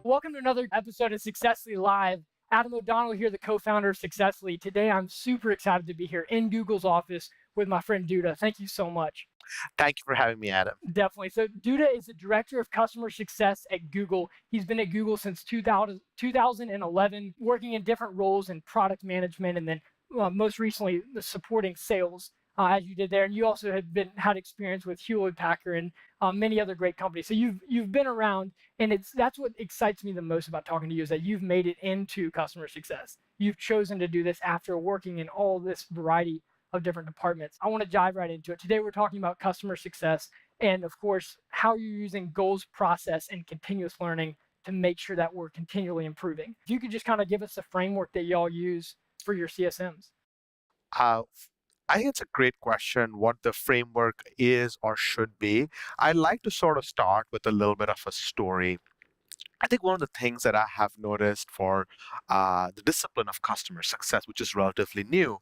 Welcome to another episode of Successfully Live. Adam O'Donnell here, the co-founder of Successfully. Today, I'm super excited to be here in Google's office with my friend Dutta. Thank you so much. Thank you for having me, Adam. Definitely. So Dutta is the director of customer success at Google. He's been at Google since 2011, working in different roles in product management and then most recently the supporting sales as you did there. And you also had experience with Hewlett Packard and many other great companies. So you've been around, and that's what excites me the most about talking to you is that you've made it into customer success. You've chosen to do this after working in all this variety of different departments. I want to dive right into it. Today, we're talking about customer success and, of course, how you're using goals, process, and continuous learning to make sure that we're continually improving. If you could just kind of give us a framework that y'all use for your CSMs. Uh, I think it's a great question what the framework is or should be. I'd like to sort of start with a little bit of a story. I think one of the things that I have noticed for the discipline of customer success, which is relatively new,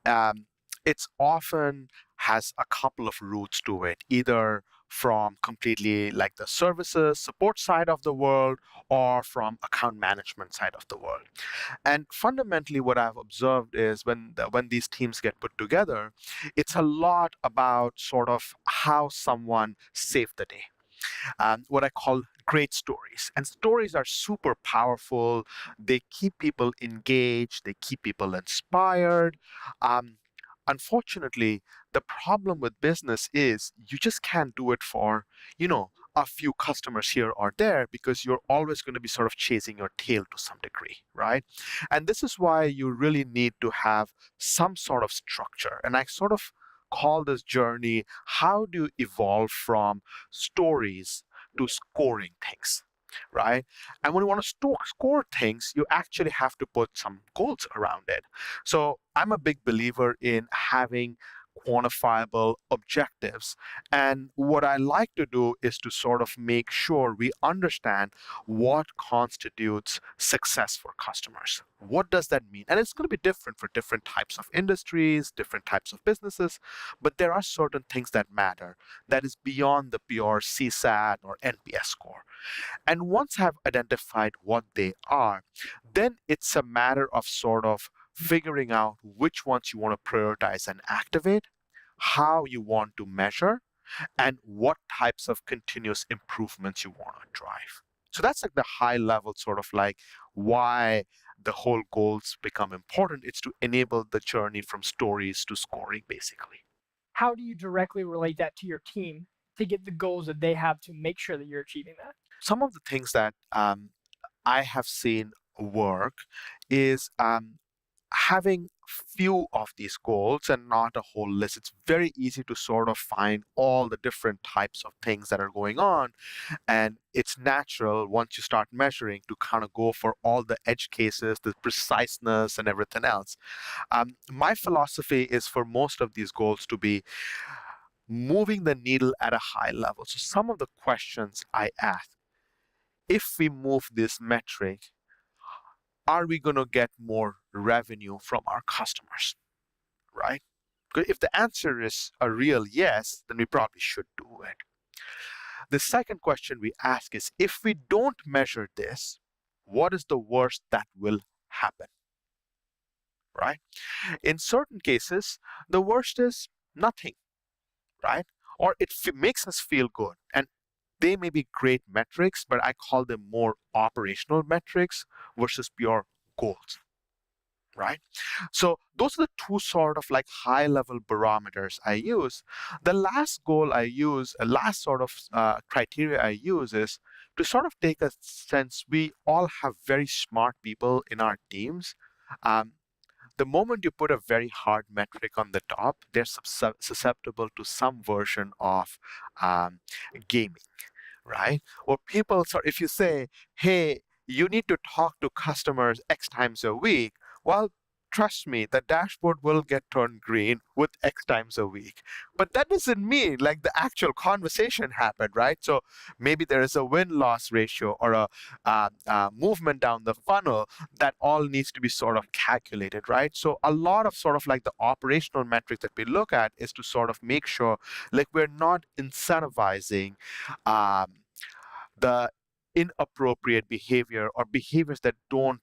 um, it's often has a couple of roots to it, either from completely like the services support side of the world or from account management side of the world. And fundamentally, what I've observed is when these teams get put together, it's a lot about sort of how someone saved the day. What I call great stories. And stories are super powerful. They keep people engaged, they keep people inspired. Um, Unfortunately, the problem with business is you just can't do it for, a few customers here or there because you're always going to be sort of chasing your tail to some degree, right? And this is why you really need to have some sort of structure. And I sort of call this journey how do you evolve from stories to scoring things, right? And when you want to score things, you actually have to put some goals around it. So I'm a big believer in having quantifiable objectives. And what I like to do is to sort of make sure we understand what constitutes success for customers. What does that mean? And it's going to be different for different types of industries, different types of businesses, but there are certain things that matter that is beyond the pure CSAT or NPS score. And once I've identified what they are, then it's a matter of sort of figuring out which ones you want to prioritize and activate, how you want to measure, and what types of continuous improvements you want to drive. So that's like the high level sort of like why the whole goals become important. It's to enable the journey from stories to scoring, basically. How do you directly relate that to your team to get the goals that they have to make sure that you're achieving that? Some of the things that I have seen work is having few of these goals and not a whole list. It's very easy to sort of find all the different types of things that are going on. And it's natural once you start measuring to kind of go for all the edge cases, the preciseness, and everything else. My philosophy is for most of these goals to be moving the needle at a high level. So some of the questions I ask, if we move this metric, are we going to get more revenue from our customers, right? If the answer is a real yes, then we probably should do it. The second question we ask is, if we don't measure this, what is the worst that will happen, right? In certain cases, the worst is nothing, right? Or it makes us feel good. And they may be great metrics, but I call them more operational metrics versus pure goals, right? So those are the two sort of like high level barometers I use. The last goal I use, a last sort of criteria I use is to sort of take a sense we all have very smart people in our teams. Um, the moment you put a very hard metric on the top, they're susceptible to some version of um, gaming, right? Or people, so if you say, hey, you need to talk to customers X times a week, well, trust me, the dashboard will get turned green with X times a week. But that doesn't mean like the actual conversation happened, right? So maybe there is a win-loss ratio or a movement down the funnel that all needs to be sort of calculated, right? So a lot of sort of like the operational metrics that we look at is to sort of make sure like we're not incentivizing um, the inappropriate behavior or behaviors that don't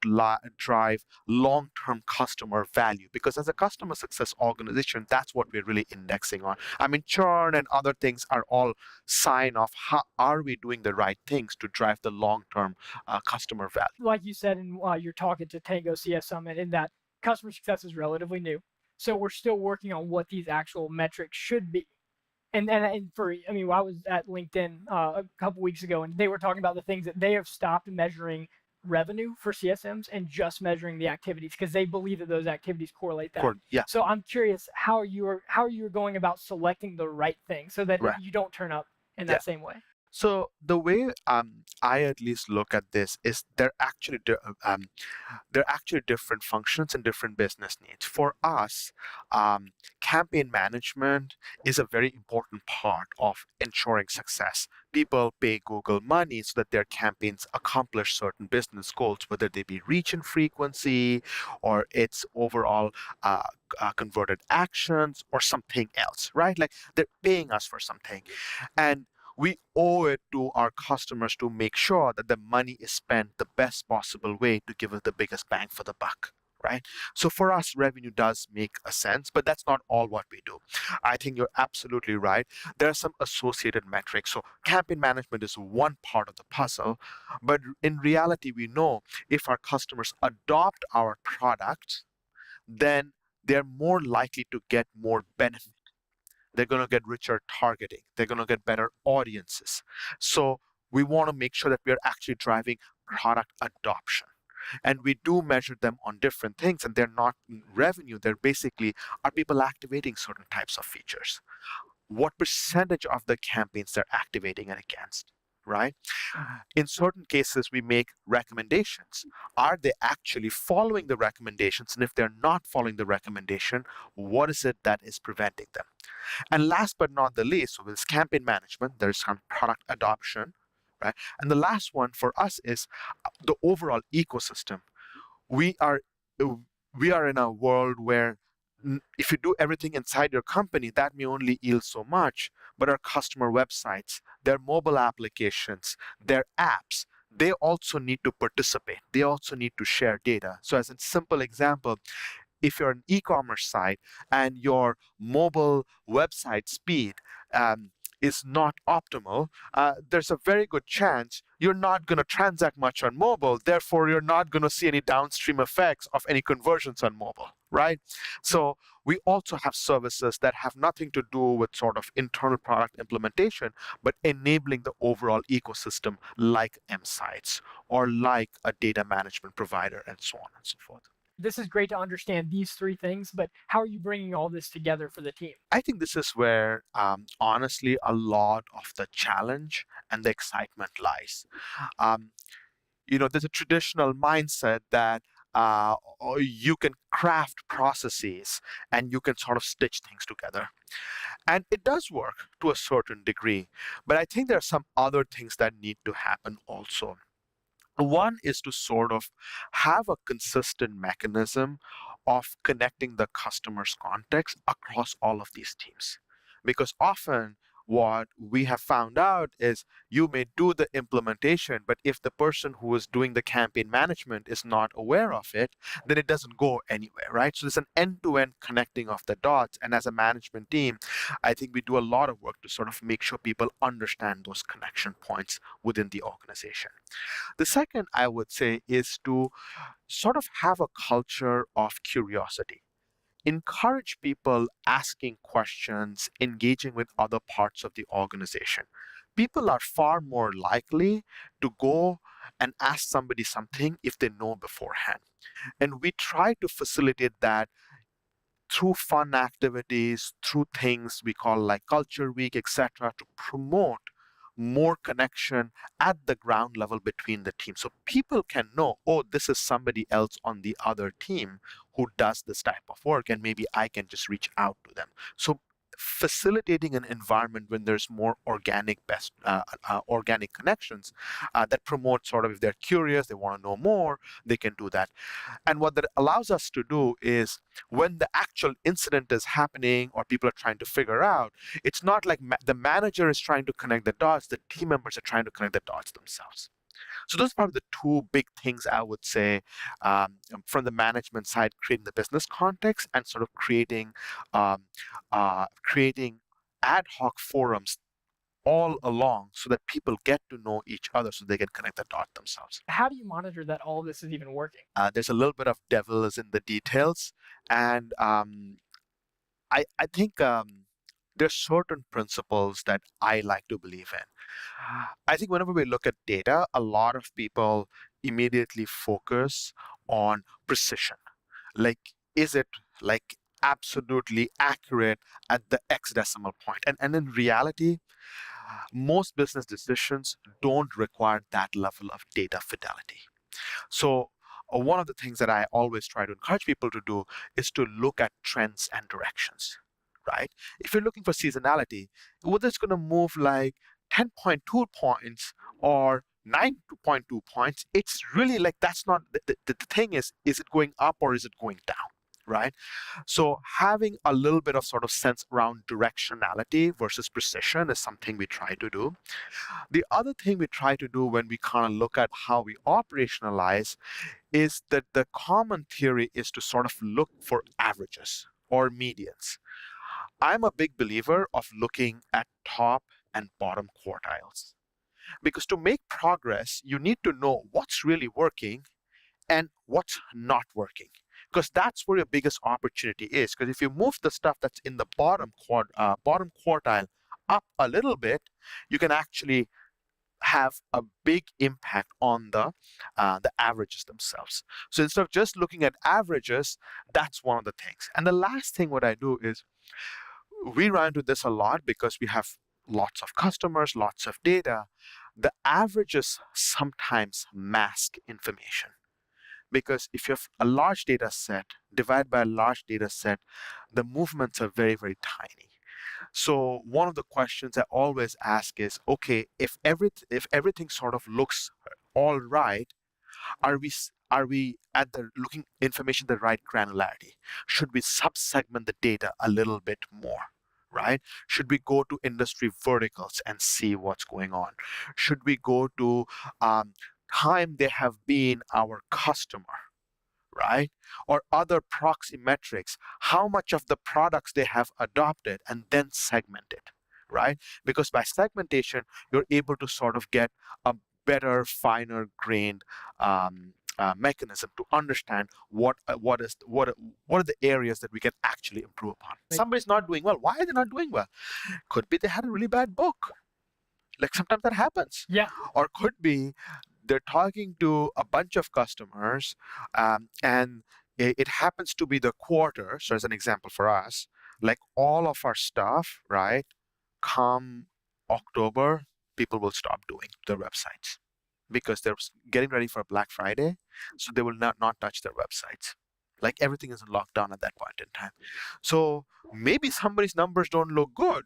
drive long-term customer value. Because as a customer success organization, that's what we're really indexing on. I mean, churn and other things are all sign of how are we doing the right things to drive the long-term customer value. Like you said in your talk at the Tango CS Summit, in that customer success is relatively new. So we're still working on what these actual metrics should be. And for, I mean, I was at LinkedIn a couple weeks ago, and they were talking about the things that they have stopped measuring revenue for CSMs and just measuring the activities, because they believe that those activities correlate that. Yeah. So I'm curious how you're going about selecting the right thing so that Right. you don't turn up in Yeah. that same way. So the way I at least look at this is they're actually different functions and different business needs. For us, campaign management is a very important part of ensuring success. People pay Google money so that their campaigns accomplish certain business goals, whether they be reach and frequency or its overall converted actions or something else, right? Like they're paying us for something. And we owe it to our customers to make sure that the money is spent the best possible way to give us the biggest bang for the buck, right? So for us, revenue does make a sense, but that's not all what we do. I think you're absolutely right. There are some associated metrics. So campaign management is one part of the puzzle, but in reality, we know if our customers adopt our product, then they're more likely to get more benefit. They're going to get richer targeting. They're going to get better audiences. So we want to make sure that we are actually driving product adoption. And we do measure them on different things, and they're not revenue. They're basically, are people activating certain types of features? What percentage of the campaigns they're activating it against, right? In certain cases, we make recommendations. Are they actually following the recommendations? And if they're not following the recommendation, what is it that is preventing them? And last but not the least, so there's campaign management, there's some product adoption, right? And the last one for us is the overall ecosystem. We are we are in a world where if you do everything inside your company, that may only yield so much. But our customer websites, their mobile applications, their apps, they also need to participate. They also need to share data. So as a simple example, if you're an e-commerce site and your mobile website speed is not optimal, there's a very good chance you're not going to transact much on mobile. Therefore, you're not going to see any downstream effects of any conversions on mobile, right? So we also have services that have nothing to do with sort of internal product implementation, but enabling the overall ecosystem like M-Sites or like a data management provider and so on and so forth. This is great to understand these three things, but how are you bringing all this together for the team? I think this is where, honestly, a lot of the challenge and the excitement lies. Um, there's a traditional mindset that you can craft processes and you can sort of stitch things together. And it does work to a certain degree, but I think there are some other things that need to happen also. One is to sort of have a consistent mechanism of connecting the customer's context across all of these teams. Because often what we have found out is you may do the implementation, but if the person who is doing the campaign management is not aware of it, then it doesn't go anywhere, right? So there's an end-to-end connecting of the dots. And as a management team, I think we do a lot of work to sort of make sure people understand those connection points within the organization. The second, I would say, is to sort of have a culture of curiosity. Encourage people asking questions, engaging with other parts of the organization. People are far more likely to go and ask somebody something if they know beforehand. And we try to facilitate that through fun activities, through things we call like Culture Week, etc., to promote more connection at the ground level between the teams. So people can know, oh, this is somebody else on the other team who does this type of work, and maybe I can just reach out to them. So facilitating an environment when there's more organic connections that promote sort of, if they're curious, they want to know more, they can do that. And what that allows us to do is when the actual incident is happening or people are trying to figure out, it's not like the manager is trying to connect the dots, the team members are trying to connect the dots themselves. So those are probably the two big things I would say, from the management side, creating the business context and sort of um, creating ad hoc forums all along so that people get to know each other so they can connect the dot themselves. How do you monitor that all this is even working? There's a little bit of devil is in the details, and I think there's certain principles that I like to believe in. I think whenever we look at data, a lot of people immediately focus on precision. Like, is it like absolutely accurate at the X decimal point? And in reality, most business decisions don't require that level of data fidelity. So, one of the things that I always try to encourage people to do is to look at trends and directions, right? If you're looking for seasonality, whether it's going to move like 10.2 points or 9.2 points, it's really like that's not the thing is it going up or is it going down? Right. So having a little bit of sort of sense around directionality versus precision is something we try to do. The other thing we try to do when we kind of look at how we operationalize is that the common theory is to sort of look for averages or medians. I'm a big believer of looking at top and bottom quartiles because to make progress, you need to know what's really working and what's not working. Because that's where your biggest opportunity is. Because if you move the stuff that's in the bottom quartile up a little bit, you can actually have a big impact on the averages themselves. So instead of just looking at averages, that's one of the things. And the last thing what I do is we run into this a lot because we have lots of customers, lots of data. The averages sometimes mask information because if you have a large data set divided by a large data set, the movements are very, very tiny. So one of the questions I always ask is, okay, if everything sort of looks all right, are we at the looking information the right granularity? Should we subsegment the data a little bit more? Right? Should we go to industry verticals and see what's going on? Should we go to time they have been our customer? Right? Or other proxy metrics, how much of the products they have adopted, and then segment it, right? Because by segmentation, you're able to sort of get a better, finer grained mechanism to understand what are the areas that we can actually improve upon. Somebody's not doing well. Why are they not doing well? Could be they had a really bad book. Like sometimes that happens. Yeah. Or could be they're talking to a bunch of customers, and it happens to be the quarter. So, as an example for us, like all of our stuff, right? Come October, people will stop doing their websites because they're getting ready for Black Friday. So, they will not touch their websites. Like everything is in lockdown at that point in time. So, maybe somebody's numbers don't look good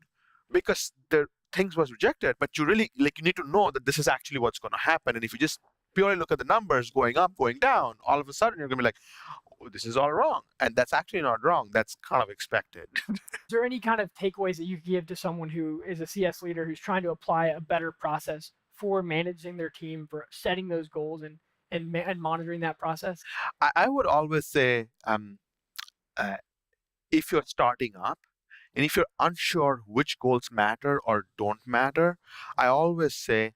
because their things was rejected, but you really like you need to know that this is actually what's going to happen. And if you just purely look at the numbers going up, going down, all of a sudden you're going to be like, oh, this is all wrong. And that's actually not wrong. That's kind of expected. Is there any kind of takeaways that you give to someone who is a CS leader who's trying to apply a better process for managing their team, for setting those goals and monitoring that process? I would always say, uh, if you're starting up and if you're unsure which goals matter or don't matter, I always say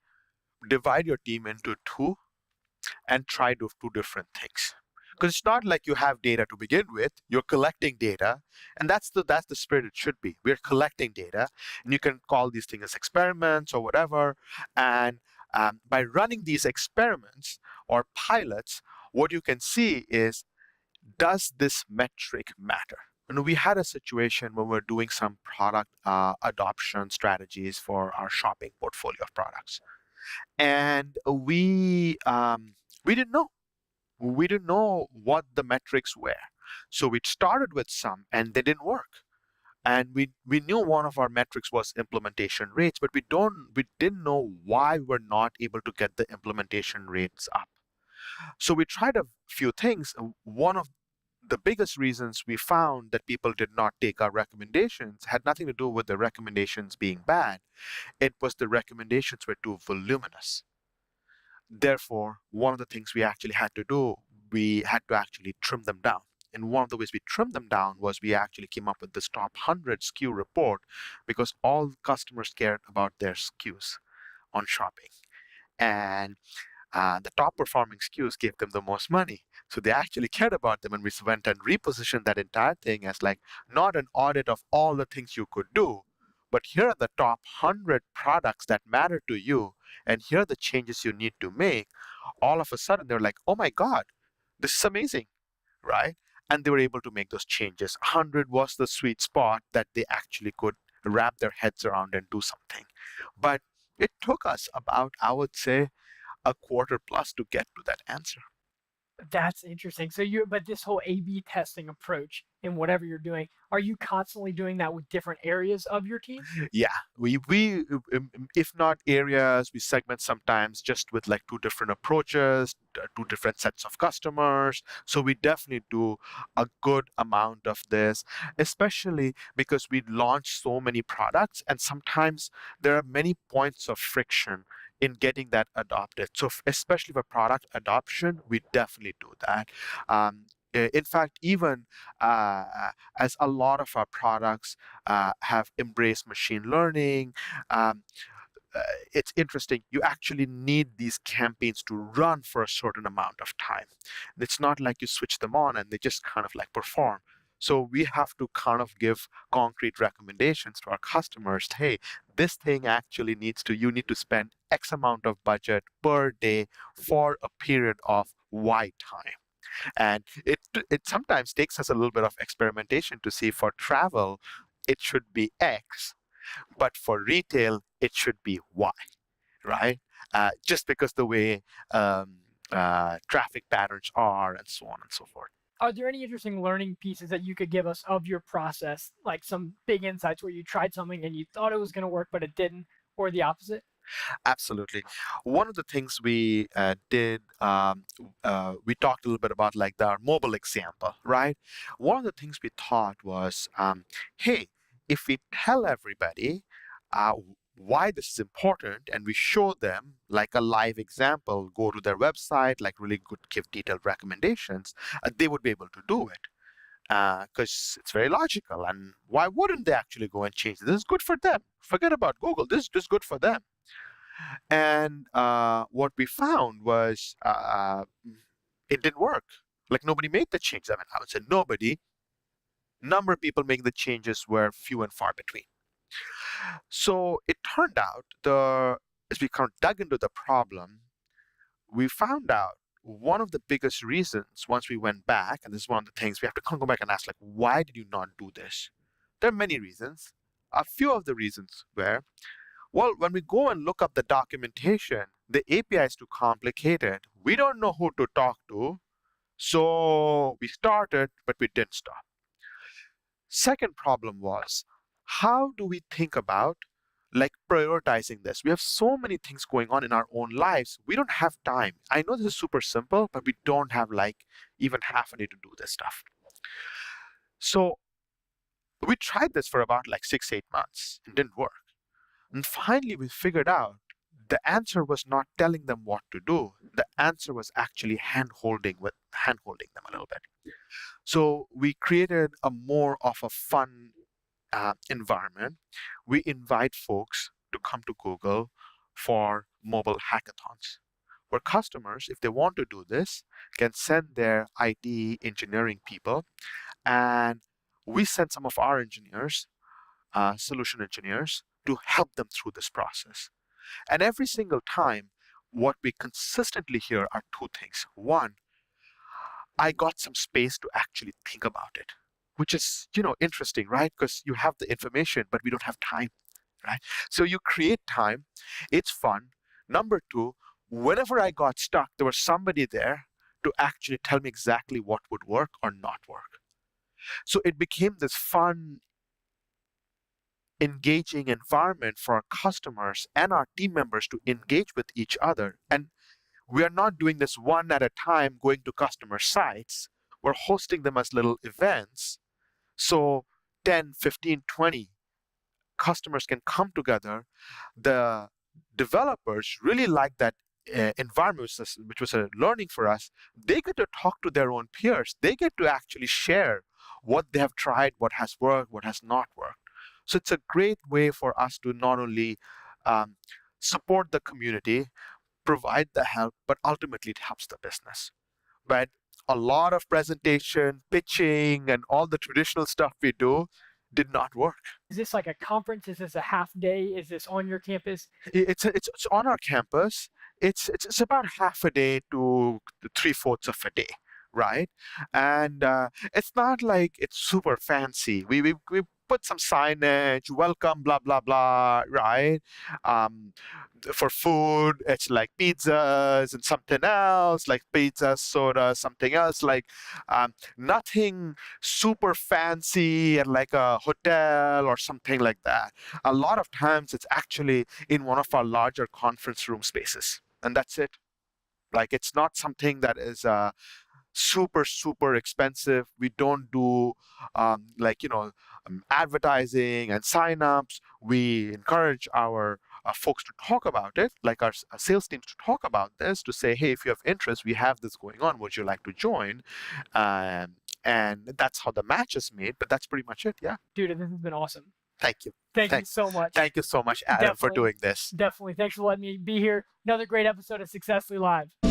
divide your team into two and try to do different things. Because it's not like you have data to begin with, you're collecting data, and that's the spirit it should be. We're collecting data, and you can call these things as experiments or whatever. And by running these experiments or pilots, what you can see is, does this metric matter? And we had a situation when we're doing some product adoption strategies for our shopping portfolio of products, and we didn't know. We didn't know what the metrics were. So we started with some and they didn't work. And we knew one of our metrics was implementation rates, but we didn't know why we're not able to get the implementation rates up. So we tried a few things. One of the biggest reasons we found that people did not take our recommendations had nothing to do with the recommendations being bad. It was the recommendations were too voluminous. Therefore, one of the things we actually had to do, we had to actually trim them down. And one of the ways we trimmed them down was we actually came up with this top 100 SKU report because all customers cared about their SKUs on shopping. And the top performing SKUs gave them the most money. So they actually cared about them. And we went and repositioned that entire thing as like not an audit of all the things you could do, but here are the top 100 products that matter to you. And here are the changes you need to make. All of a sudden, they're like, oh my God, this is amazing, right? And they were able to make those changes. 100 was the sweet spot that they actually could wrap their heads around and do something. But it took us about, I would say, a quarter plus to get to that answer. That's interesting. So but this whole A/B testing approach in whatever you're doing, are you constantly doing that with different areas of your team? Yeah, we if not areas, we segment sometimes just with like two different approaches, two different sets of customers. So we definitely do a good amount of this, especially because we launch so many products, and sometimes there are many points of friction in getting that adopted. So especially for product adoption, we definitely do that. In fact, even as a lot of our products have embraced machine learning. Um, uh, it's interesting. You actually need these campaigns to run for a certain amount of time. It's not like you switch them on and they just kind of like perform. So we have to kind of give concrete recommendations to our customers. Hey, this thing actually you need to spend X amount of budget per day for a period of Y time. And it sometimes takes us a little bit of experimentation to see for travel, it should be X, but for retail, it should be Y, right? Just because the way traffic patterns are and so on and so forth. Are there any interesting learning pieces that you could give us of your process, like some big insights where you tried something and you thought it was going to work, but it didn't, or the opposite? Absolutely. One of the things we did, we talked a little bit about like our mobile example, right? One of the things we thought was, hey, if we tell everybody uh, why this is important and we show them like a live example, go to their website, like really good, give detailed recommendations, they would be able to do it because it's very logical. And why wouldn't they actually go and change it? This is good for them. Forget about Google. This is just good for them. And what we found was it didn't work. Like nobody made the change. I mean, I would say nobody. Number of people making the changes were few and far between. So it turned out as we kind of dug into the problem, we found out one of the biggest reasons once we went back, and this is one of the things we have to kind of go back and ask, like, why did you not do this? There are many reasons. A few of the reasons were, well, when we go and look up the documentation, the API is too complicated. We don't know who to talk to. So we started, but we didn't stop. Second problem was, how do we think about like prioritizing this? We have so many things going on in our own lives. We don't have time. I know this is super simple, but we don't have like even half a day to do this stuff. So we tried this for about like 6, 8 months. It didn't work. And finally, we figured out the answer was not telling them what to do. The answer was actually hand holding them a little bit. So we created a more of a fun environment. We invite folks to come to Google for mobile hackathons, where customers, if they want to do this, can send their IT engineering people, and we send some of our engineers, solution engineers, to help them through this process. And every single time, what we consistently hear are two things. One, I got some space to actually think about it, which is, interesting, right? Because you have the information, but we don't have time, right? So you create time. It's fun. Number two, whenever I got stuck, there was somebody there to actually tell me exactly what would work or not work. So it became this fun, engaging environment for our customers and our team members to engage with each other. And we are not doing this one at a time, going to customer sites. We're hosting them as little events. So 10, 15, 20 customers can come together. The developers really like that environment, which was a learning for us, they get to talk to their own peers. They get to actually share what they have tried, what has worked, what has not worked. So it's a great way for us to not only um, support the community, provide the help, but ultimately it helps the business. But a lot of presentation, pitching, and all the traditional stuff we do did not work. Is this like a conference? Is this a half day? Is this on your campus? It's on our campus. It's about half a day to three-fourths of a day, right? And it's not like it's super fancy. We put some signage, welcome, blah blah blah, right? Um, for food, it's like pizzas and something else, like pizza, soda, something else, like nothing super fancy and like a hotel or something like that. A lot of times it's actually in one of our larger conference room spaces, and that's it. Like it's not something that is super expensive. We don't do advertising and sign-ups. We encourage our folks to talk about it, like our sales teams to talk about this, to say, hey, if you have interest, we have this going on, would you like to join? And that's how the match is made, but that's pretty much it. Yeah. Dude, this has been awesome. Thank you. Thank you so much. Thank you so much, Adam, for Definitely. doing this. Definitely. Thanks for letting me be here. Another great episode of Successfully Live.